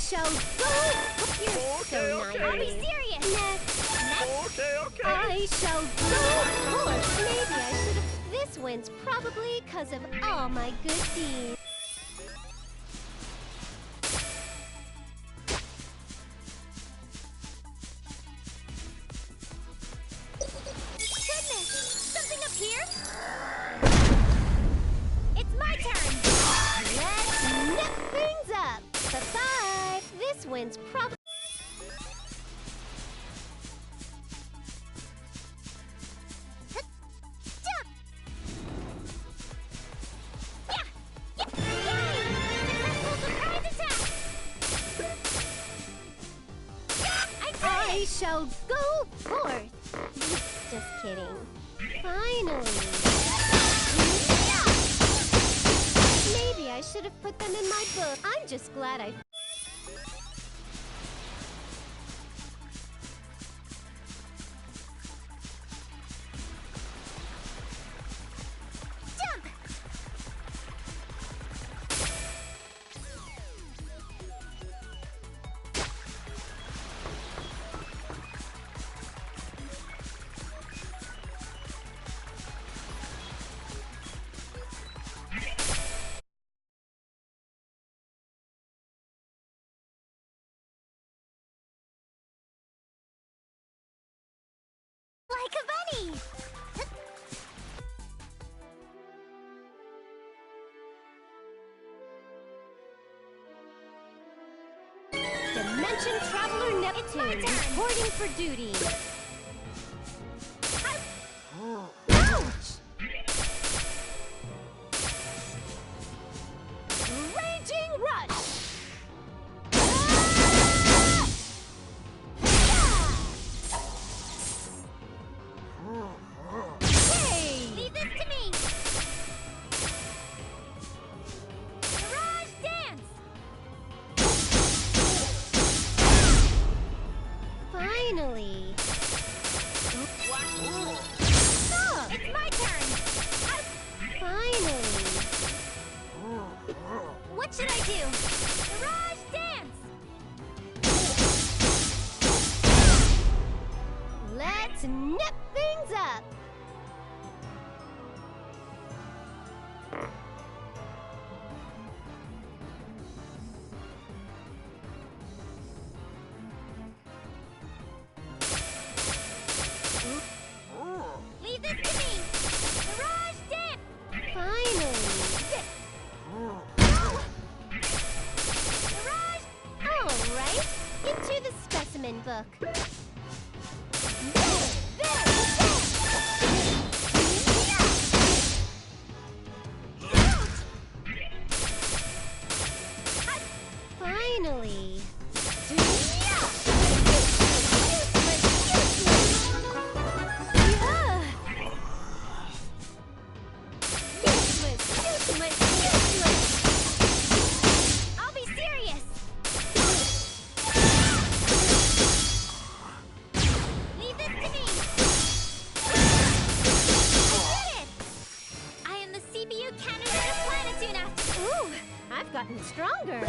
shall go. You're so nice. I'll be serious. Next. Okay. I shall go forth. Maybe I should have. This wins probably because of all my good deeds. Goodness! Something up here? It's my turn! Let's nip things up! Bye-bye! This wind's probably... Jump! Yeah! Yay! Successful surprise attack! I shall go forth! Just kidding. Finally! Maybe I should have put them in my book. I'm just glad I... Jump! Like a bunny! Dimension Traveler Neptune, reporting for duty. Ouch! Raging Rush! Hey! Leave this to me! Garage Dance! Finally! Stop! It's my turn! Finally! What should I do? Garage Dance! Let's nip things up! Leave this to me! Garage Dance! Finally! Garage! Alright, into the specimen book. Finally! I'll be serious! Leave this to me! I did it! I am the CPU candidate of Planetuna! Ooh, I've gotten stronger!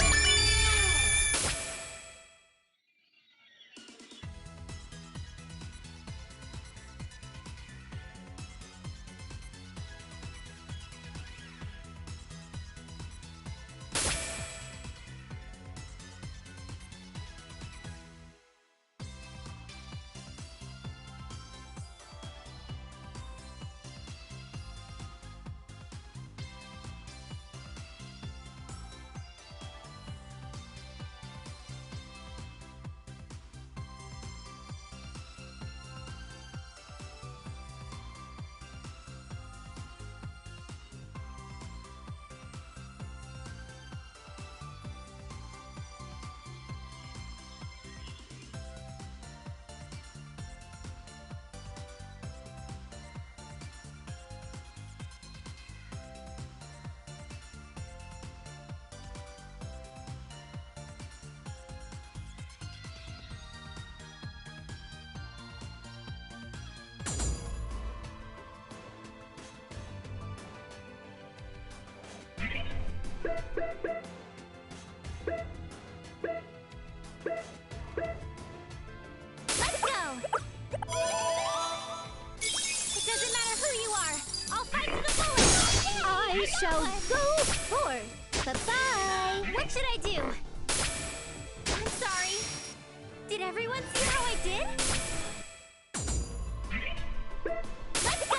shall go forth. Bye-bye. What should I do? I'm sorry. Did everyone see how I did? Let's go!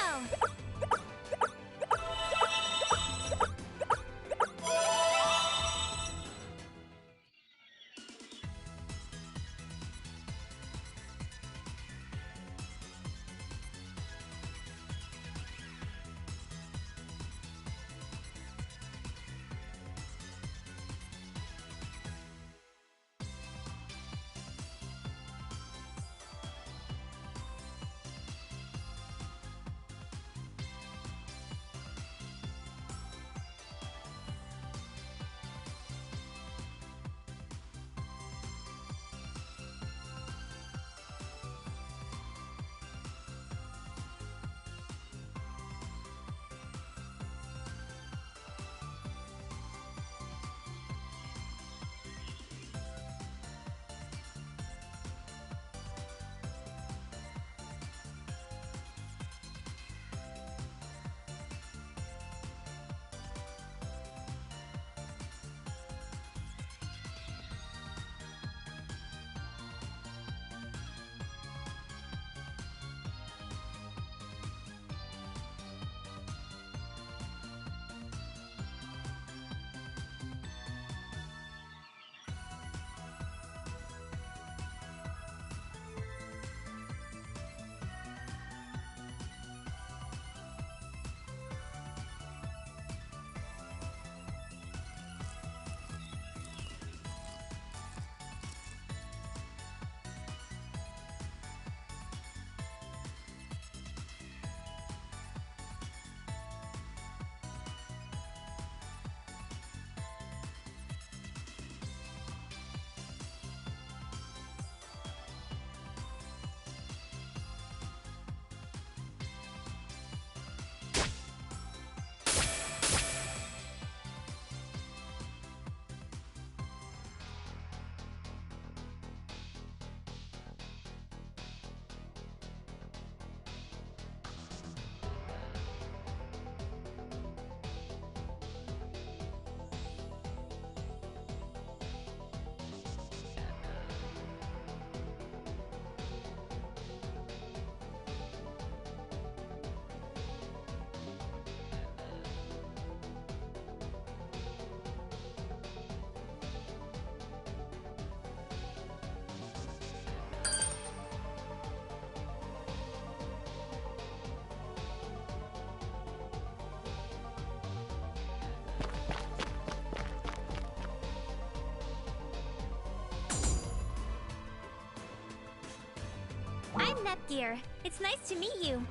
I'm Nepgear. It's nice to meet you.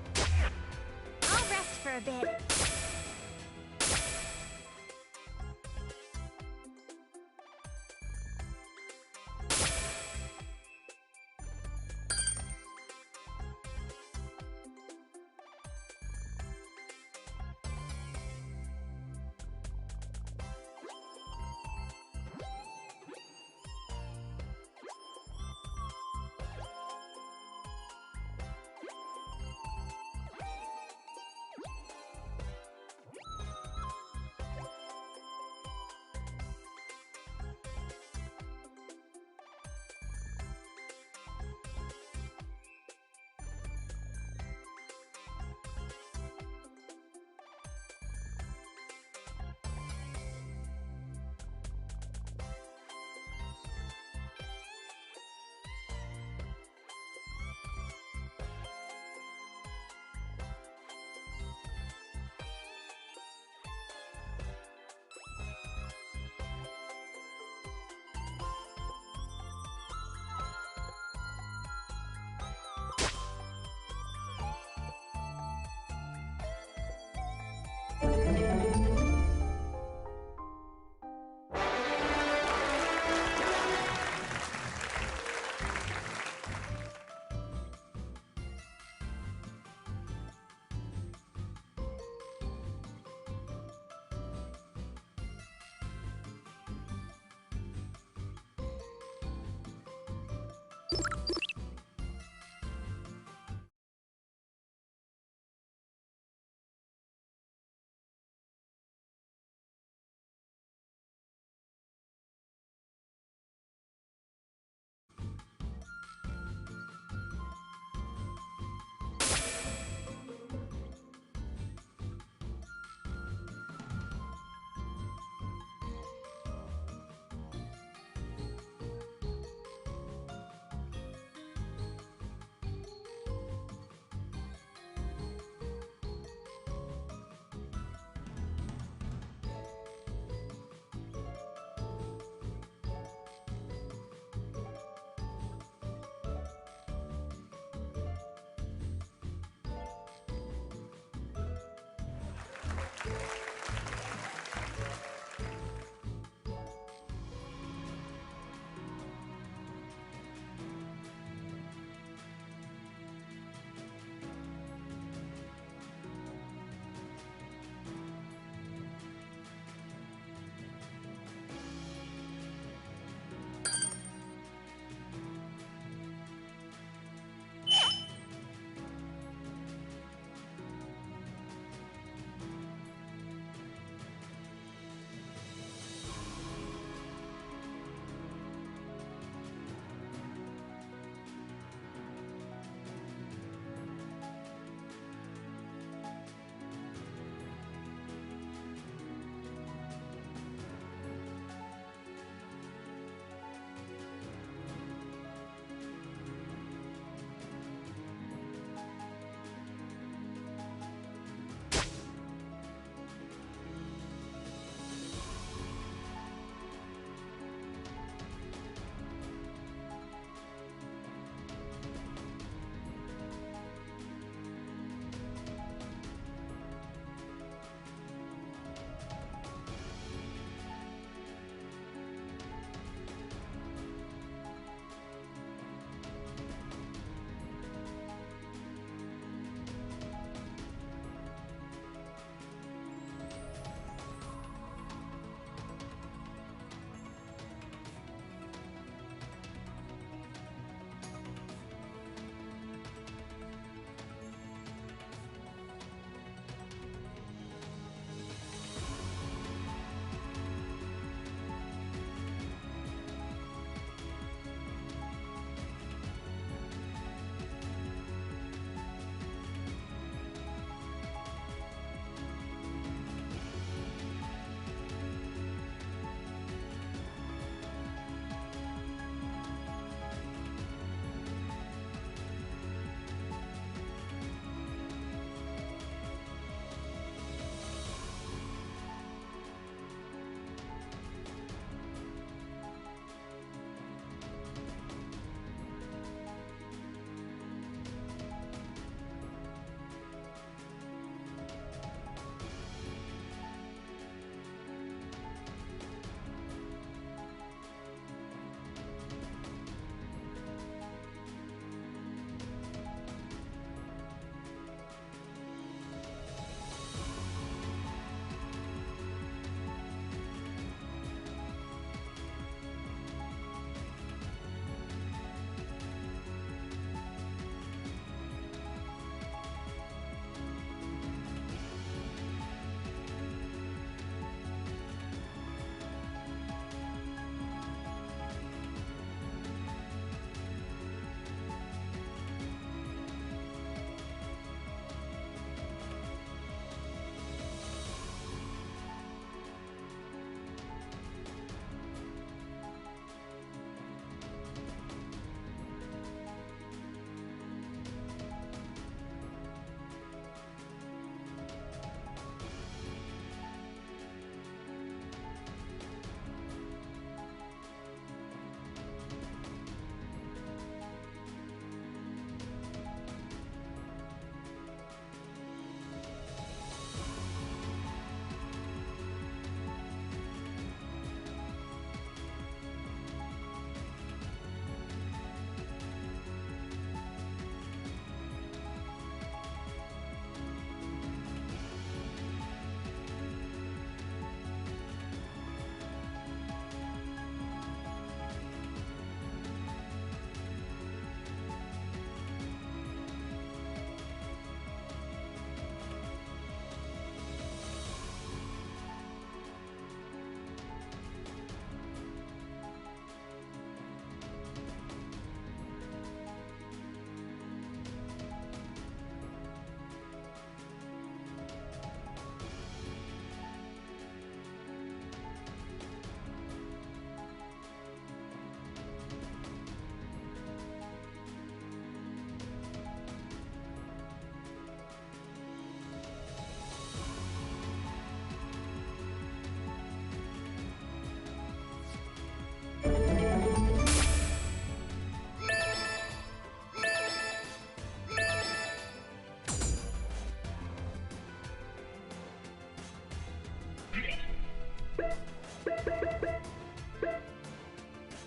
I'll rest for a bit.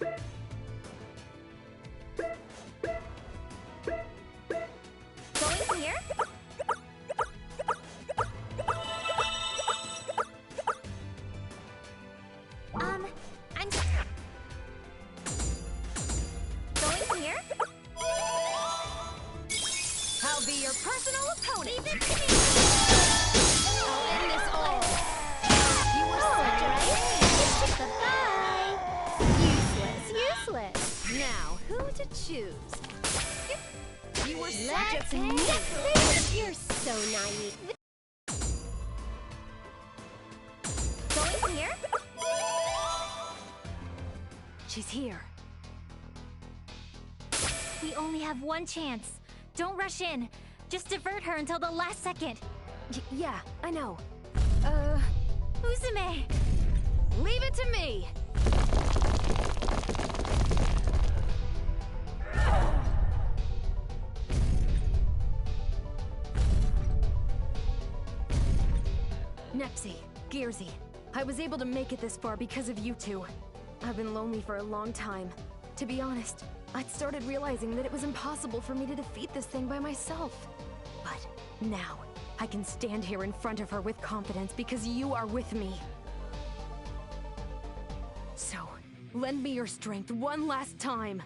Going here? I'm... Going here? I'll be your personal opponent. Leave it to me! I'll end this all. You were such a pain. Bye-bye. Useless. Now, who to choose? You were such a Let's pain. You're so naive. Going here? She's here. We only have one chance. Don't rush in. Just divert her until the last second. Yeah, I know. Uzume! Leave it to me. Nepsy, Gearsy, I was able to make it this far because of you two. I've been lonely for a long time. To be honest, I'd started realizing that it was impossible for me to defeat this thing by myself. But now, I can stand here in front of her with confidence because you are with me. So, lend me your strength one last time.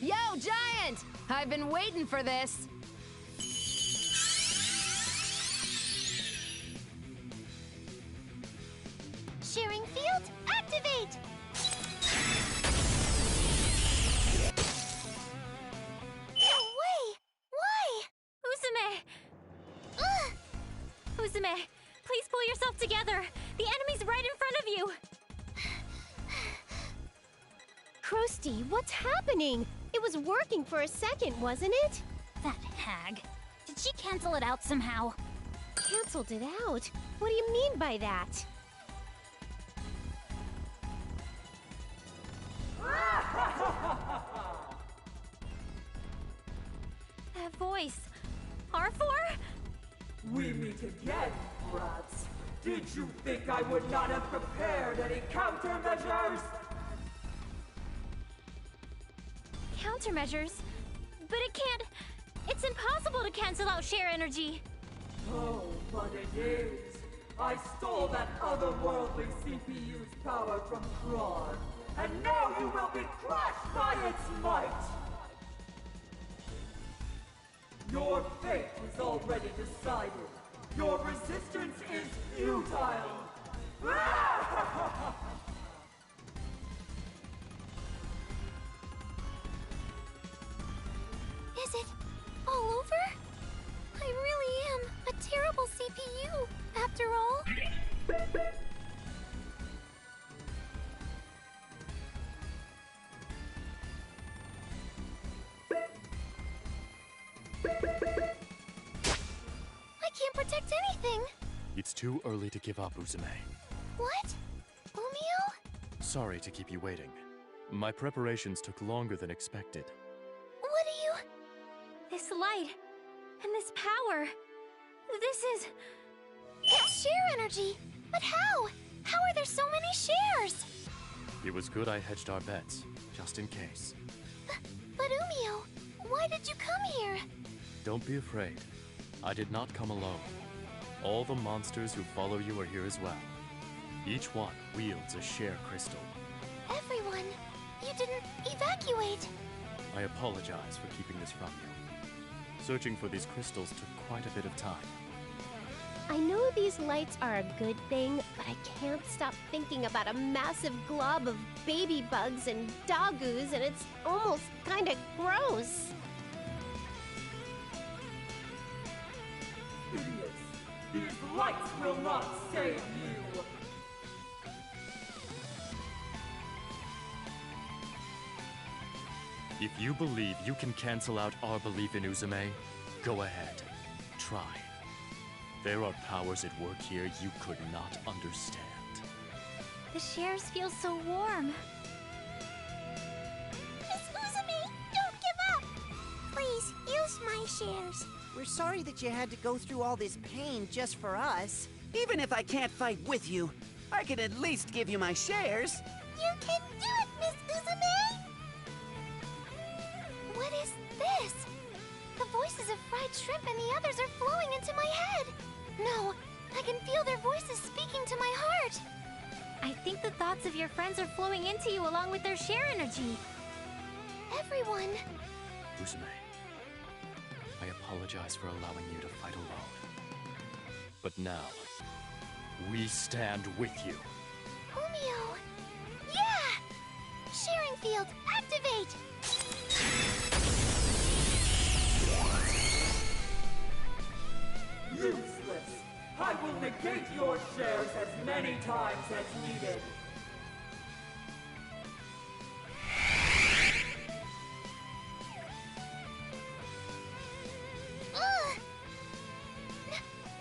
Yo, Giant! I've been waiting for this! Sharing field, activate! No way! Why? Uzume! Ugh! Uzume, please pull yourself together! The enemy's right in front of you! Krusty, what's happening? It was working for a second, wasn't it? That hag. Did she cancel it out somehow? Canceled it out? What do you mean by that? That voice. R4? We meet again, brats. Did you think I would not have prepared any countermeasures? Countermeasures? But it can't... It's impossible to cancel out share energy. Oh, but it is. I stole that otherworldly CPU's power from Kron, and now you will be crushed by its might! Your fate is already decided. Your resistance is futile! Is it all over? I really am a terrible CPU, after all. I can't protect anything. It's too early to give up, Uzume. What? Umio? Sorry to keep you waiting. My preparations took longer than expected. What do you... This light, and this power... This is... It's share energy! But how? How are there so many shares? It was good I hedged our bets, just in case. But Umio, why did you come here? Don't be afraid. I did not come alone. All the monsters who follow you are here as well. Each one wields a share crystal. Everyone, you didn't evacuate. I apologize for keeping this from you. Searching for these crystals took quite a bit of time. I know these lights are a good thing, but I can't stop thinking about a massive glob of baby bugs and doggoos, and it's almost kinda gross. Idiots! These lights will not save you! If you believe you can cancel out our belief in Uzume, go ahead. Try. There are powers at work here you could not understand. The shares feel so warm. Miss Uzume, don't give up! Please, use my shares. We're sorry that you had to go through all this pain just for us. Even if I can't fight with you, I can at least give you my shares. You can do it, Miss Uzume! Shrimp and the others are flowing into my head. No, I can feel their voices speaking to my heart. I think the thoughts of your friends are flowing into you along with their share energy. Everyone. Uzume, I apologize for allowing you to fight alone. But now, we stand with you. Umio! Yeah! Sharing field, activate! Useless! I will negate your shares as many times as needed. Ugh!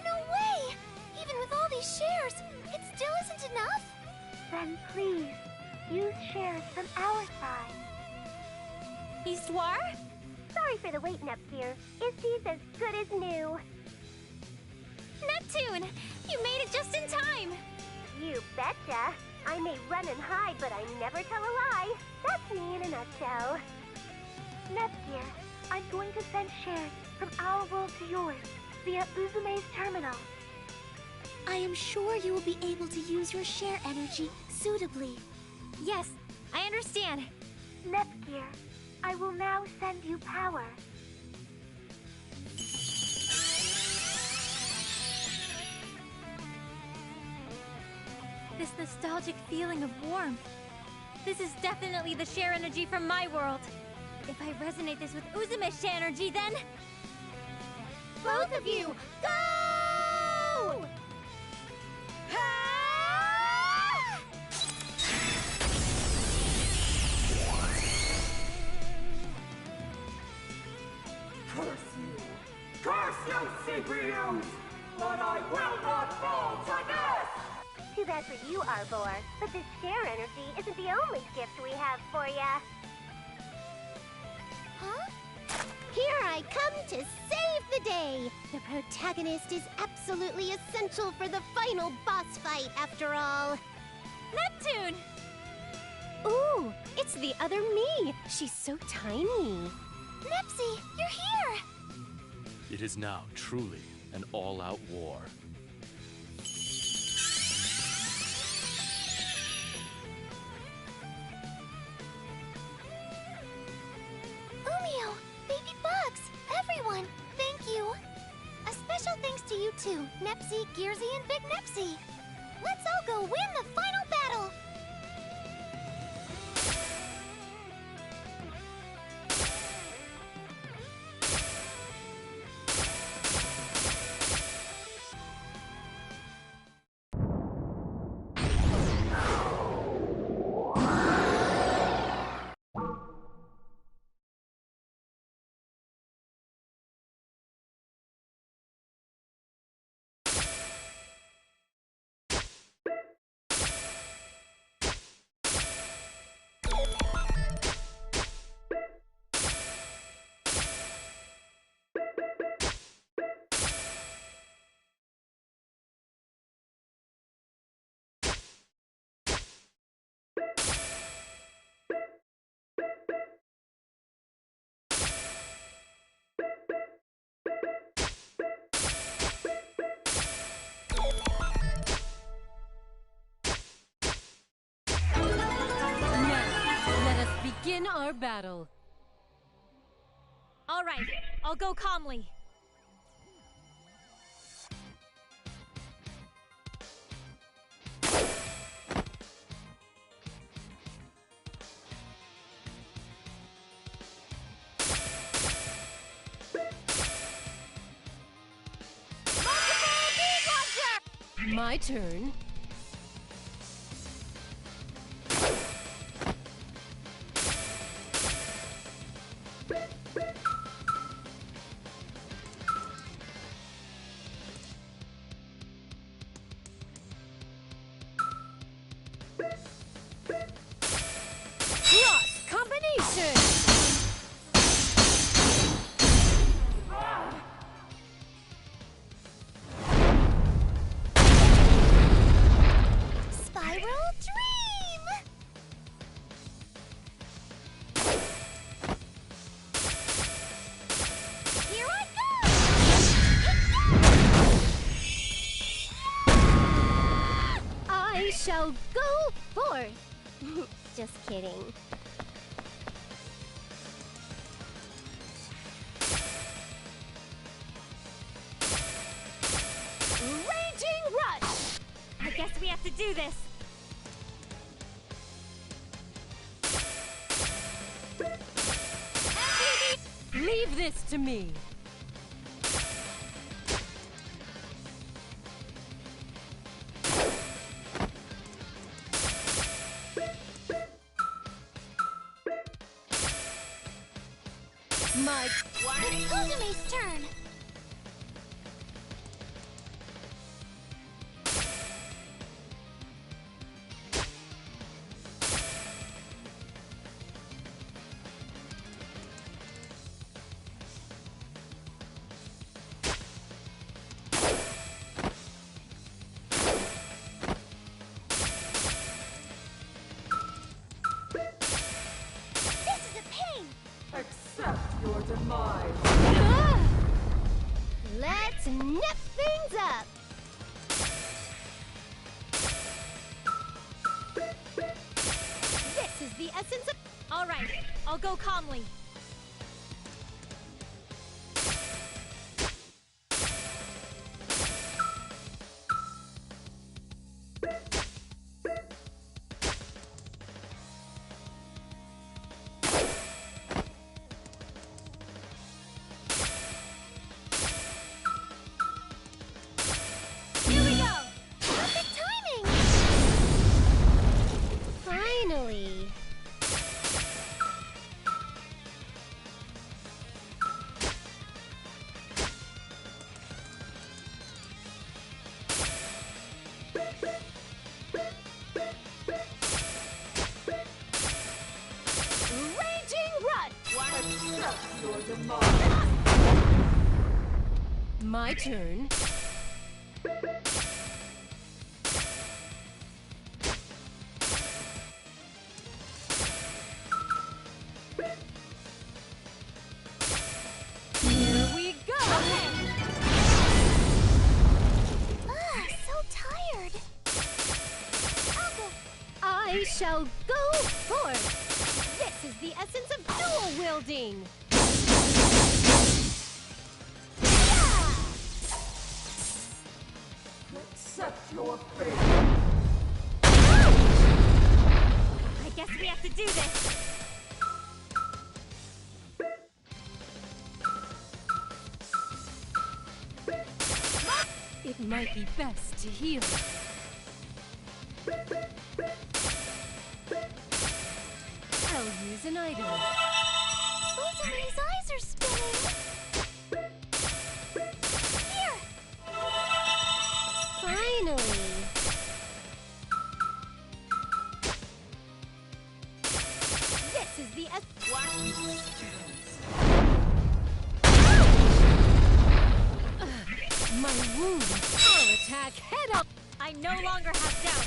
No way! Even with all these shares, it still isn't enough? Then please, use shares from our side. Histoire? Sorry for the wait, Nepgear. Isty's as good as new. Neptune! You made it just in time! You betcha. I may run and hide, but I never tell a lie. That's me in a nutshell. Nepgear, I'm going to send shares from our world to yours via Uzume's terminal. I am sure you will be able to use your share energy suitably. Yes, I understand. Nepgear, I will now send you power. This nostalgic feeling of warmth. This is definitely the share energy from my world. If I resonate this with Uzume's share energy, then... Both of you, go! Ah! Curse you! Curse you, CPUs! But I will not fall to this! Too bad for you, Arbor, but this share energy isn't the only gift we have for ya. Huh? Here I come to save the day! The protagonist is absolutely essential for the final boss fight, after all. Neptune! Ooh, it's the other me! She's so tiny. Nepsy, you're here! It is now truly an all-out war. Umio, baby bugs, everyone, thank you! A special thanks to you two, Nepsy, Gearsy, and Big Nepsy! Let's all go win the final battle! Begin our battle. All right, I'll go calmly. My turn. Cross combination. shall go forth. Just kidding. Raging rush! I guess we have to do this. Leave this to me. It's Uzume's turn. Accept your demise. Let's nip things up. This is the essence of... All right, I'll go calmly. Finally. Raging rush! Accept your demise. My turn. Here we go. So tired. I shall go forth. This is the essence of dual wielding. Accept your fate. I guess we have to do this. It might be best to heal. I'll use an item. Uzume's eyes are spinning. Here. Finally. This is the My wounds. I'll attack head up. I no longer have doubt.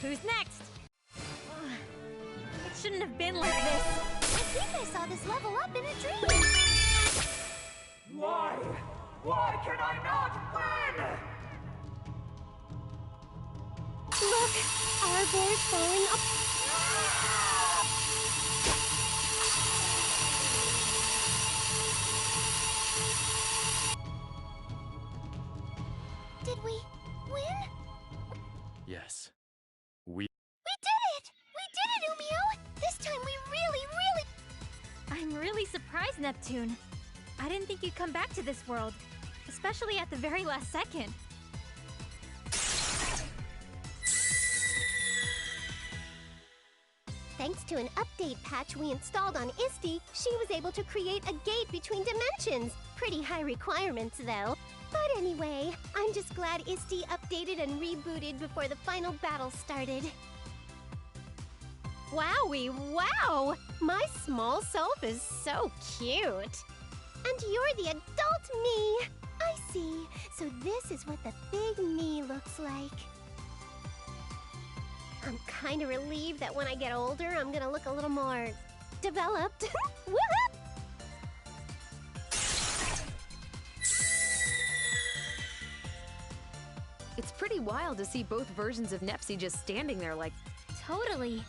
Who's next? It shouldn't have been like this. I think I saw this level up in a dream. Why? Why can I not win? Look, our boy's falling up. Did we win? Yes. We did it! We did it, Umio! This time we really... I'm really surprised, Neptune. I didn't think you'd come back to this world, especially at the very last second. Thanks to an update patch we installed on Isti, she was able to create a gate between dimensions. Pretty high requirements, though. But anyway, I'm just glad Isti updated and rebooted before the final battle started. Wowie, wow! My small self is so cute. And you're the adult me. I see. So this is what the big me looks like. I'm kind of relieved that when I get older, I'm gonna look a little more developed. Woohoo! It's pretty pretty wild to see both versions of Nepsi just standing there like... Totally.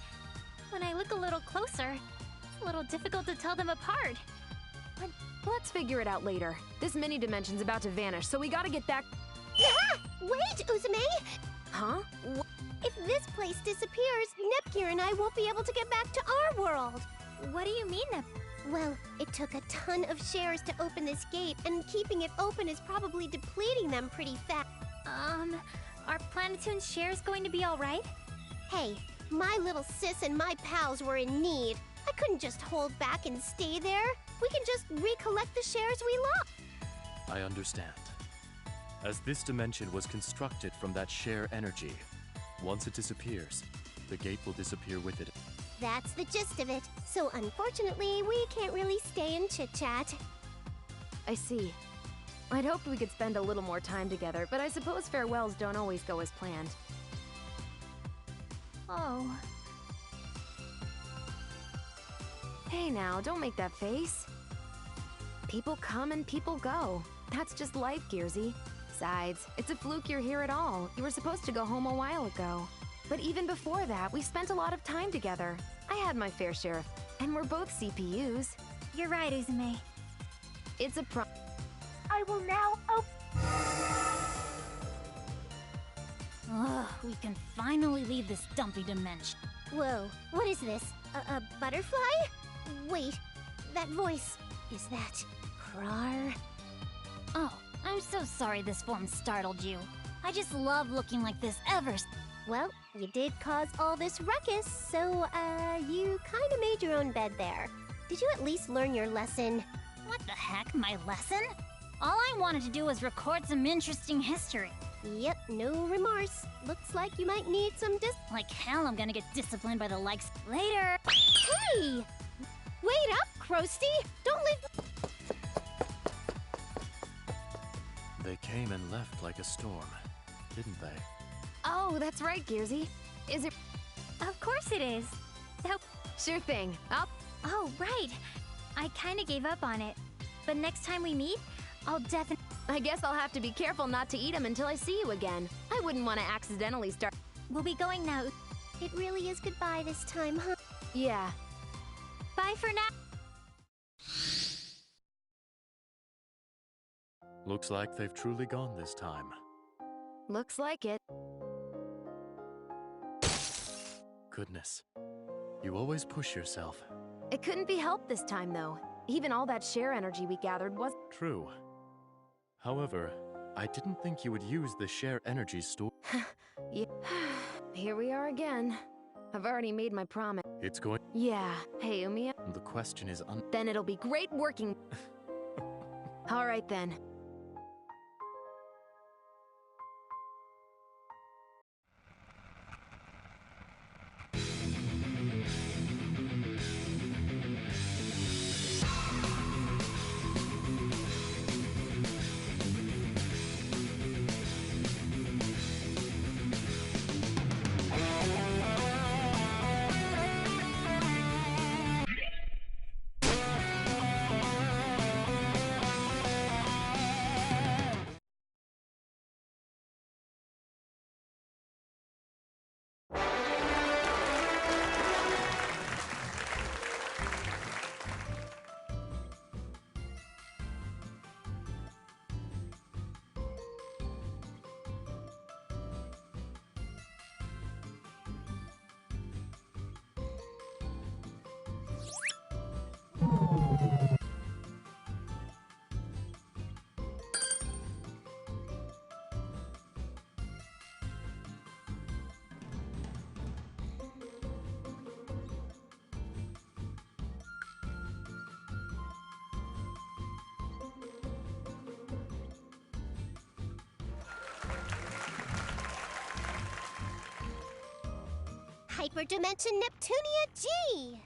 When I look a little closer, it's a little difficult to tell them apart. But let's figure it out later. This mini-dimension's about to vanish, so we gotta get back... Wait, Uzume! Huh? If this place disappears, Nepgear and I won't be able to get back to our world. What do you mean, Nep? Well, it took a ton of shares to open this gate, and keeping it open is probably depleting them pretty fast. Are Planetoon's shares going to be alright? Hey, my little sis and my pals were in need. I couldn't just hold back and stay there. We can just recollect the shares we lost. I understand. As this dimension was constructed from that share energy, once it disappears, the gate will disappear with it. That's the gist of it. So unfortunately, we can't really stay and chit-chat. I see. I'd hoped we could spend a little more time together, but I suppose farewells don't always go as planned. Oh. Hey now, don't make that face. People come and people go. That's just life, Gearsy. Besides, it's a fluke you're here at all. You were supposed to go home a while ago. But even before that, we spent a lot of time together. I had my fair share of... And we're both CPUs. You're right, Uzume. It's a I will now Ugh, we can finally leave this dumpy dimension. Whoa, what is this? A butterfly? Wait, that voice, is that Krar? Oh, I'm so sorry this form startled you. I just love looking like this Well, you did cause all this ruckus, so, you kinda made your own bed there. Did you at least learn your lesson? What the heck, my lesson? All I wanted to do was record some interesting history. Yep, no remorse. Looks like you might need some Like hell I'm gonna get disciplined by the likes later. Hey! Wait up, Krusty! Don't leave- They came and left like a storm, didn't they? Oh, that's right, Gearsy. Is it... Of course it is. Sure thing. Oh, right. I kinda gave up on it. But next time we meet, I'll definitely... I guess I'll have to be careful not to eat them until I see you again. I wouldn't want to accidentally start... We'll be going now. It really is goodbye this time, huh? Yeah. Bye for now. Looks like they've truly gone this time. Looks like it. Goodness. You always push yourself. It couldn't be helped this time, though. Even all that share energy we gathered was... True. However, I didn't think you would use the share energy store. Yeah. Here we are again. I've already made my promise. It's going... Yeah. Hey, Umiya. The question is Then it'll be great working... All right, then. Hyperdimension Neptunia G!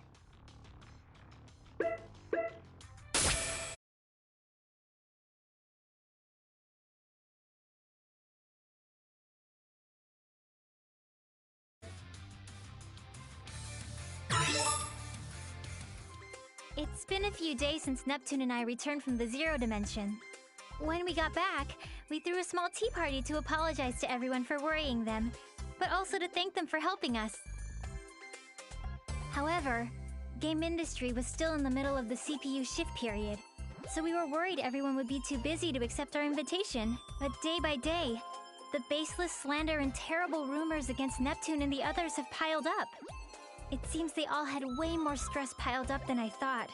It's been a few days since Neptune and I returned from the Zero Dimension. When we got back, we threw a small tea party to apologize to everyone for worrying them, but also to thank them for helping us. However, game industry was still in the middle of the CPU shift period, so we were worried everyone would be too busy to accept our invitation. But day by day, the baseless slander and terrible rumors against Neptune and the others have piled up. It seems they all had way more stress piled up than I thought.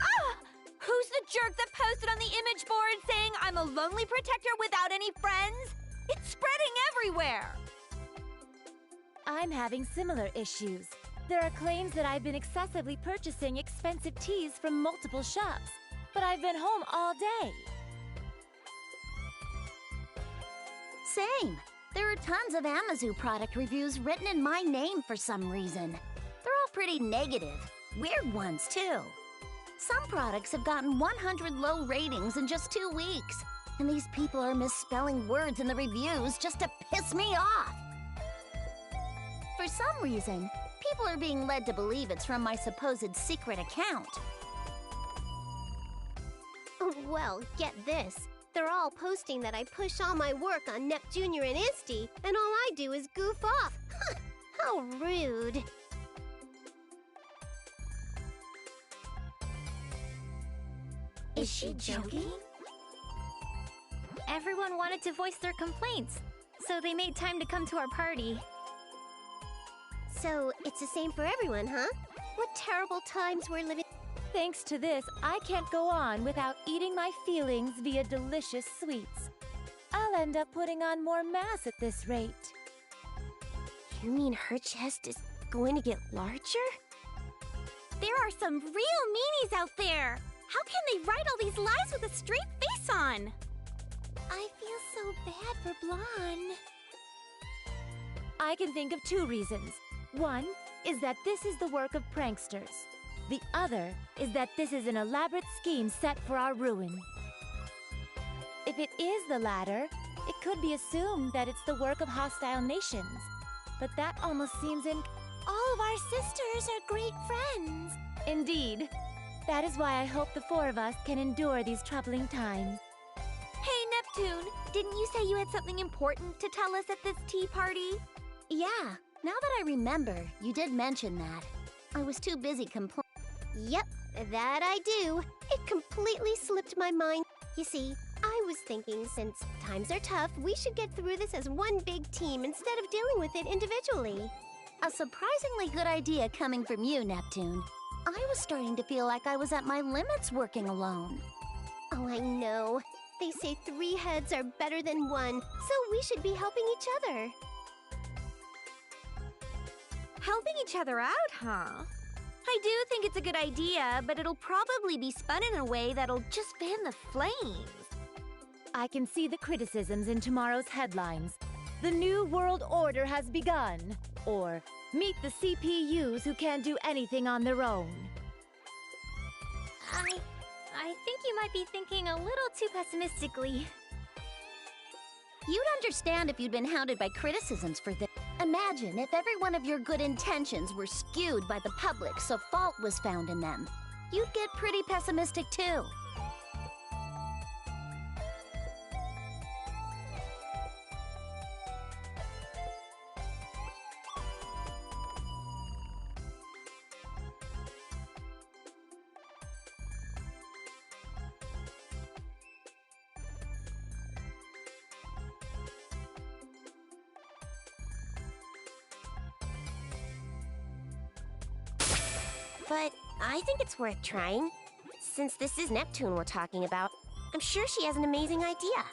Ah! Who's the jerk that posted on the image board saying I'm a lonely protector without any friends? It's spreading everywhere! I'm having similar issues. There are claims that I've been excessively purchasing expensive teas from multiple shops, but I've been home all day. Same. There are tons of Amazu product reviews written in my name for some reason. They're all pretty negative. Weird ones, too. Some products have gotten 100 low ratings in just 2 weeks. And these people are misspelling words in the reviews just to piss me off. For some reason, people are being led to believe it's from my supposed secret account. Well, get this. They're all posting that I push all my work on Nep Jr. and Isty, and all I do is goof off. How rude. Is she joking? Everyone wanted to voice their complaints, so they made time to come to our party. So, it's the same for everyone, huh? What terrible times we're living. Thanks to this, I can't go on without eating my feelings via delicious sweets. I'll end up putting on more mass at this rate. You mean her chest is going to get larger? There are some real meanies out there! How can they write all these lies with a straight face on? I feel so bad for Blonde. I can think of 2 reasons. One is that this is the work of pranksters. The other is that this is an elaborate scheme set for our ruin. If it is the latter, it could be assumed that it's the work of hostile nations. But that almost seems All of our sisters are great friends. Indeed. That is why I hope the 4 of us can endure these troubling times. Hey, Neptune, didn't you say you had something important to tell us at this tea party? Yeah, now that I remember, you did mention that. I was too busy complaining. Yep, that I do. It completely slipped my mind. You see, I was thinking since times are tough, we should get through this as one big team instead of dealing with it individually. A surprisingly good idea coming from you, Neptune. I was starting to feel like I was at my limits working alone. Oh, I know. They say 3 heads are better than 1, so we should be helping each other. Helping each other out, huh? I do think it's a good idea, but it'll probably be spun in a way that'll just fan the flames. I can see the criticisms in tomorrow's headlines. The New World Order has begun. Or, meet the CPUs who can't do anything on their own. I think you might be thinking a little too pessimistically. You'd understand if you'd been hounded by criticisms for this. Imagine if every one of your good intentions were skewed by the public so fault was found in them. You'd get pretty pessimistic too. But I think it's worth trying. Since this is Neptune we're talking about, I'm sure she has an amazing idea.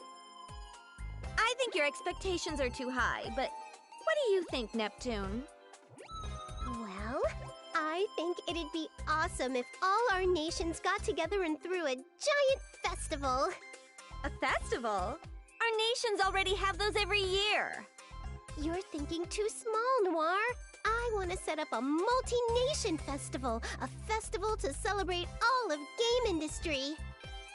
I think your expectations are too high, but what do you think, Neptune? Well, I think it'd be awesome if all our nations got together and threw a giant festival. A festival? Our nations already have those every year. You're thinking too small, Noir. I want to set up a multi-nation festival, a festival to celebrate all of game industry.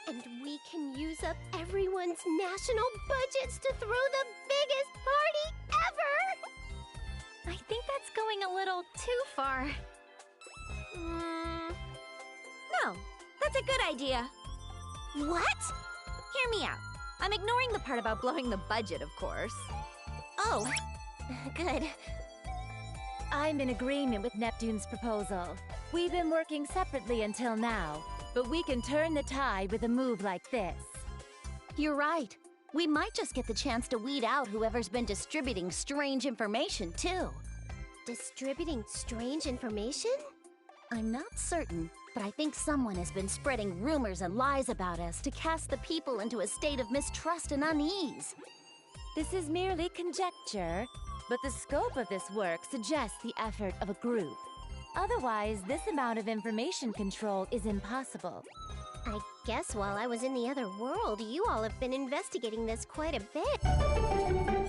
And we can use up everyone's national budgets to throw the biggest party ever! I think that's going a little too far. No, that's a good idea. What? Hear me out. I'm ignoring the part about blowing the budget, of course. Oh, good. I'm in agreement with Neptune's proposal. We've been working separately until now, but we can turn the tide with a move like this. You're right. We might just get the chance to weed out whoever's been distributing strange information, too. Distributing strange information? I'm not certain, but I think someone has been spreading rumors and lies about us to cast the people into a state of mistrust and unease. This is merely conjecture, but the scope of this work suggests the effort of a group. Otherwise, this amount of information control is impossible. I guess while I was in the other world, you all have been investigating this quite a bit.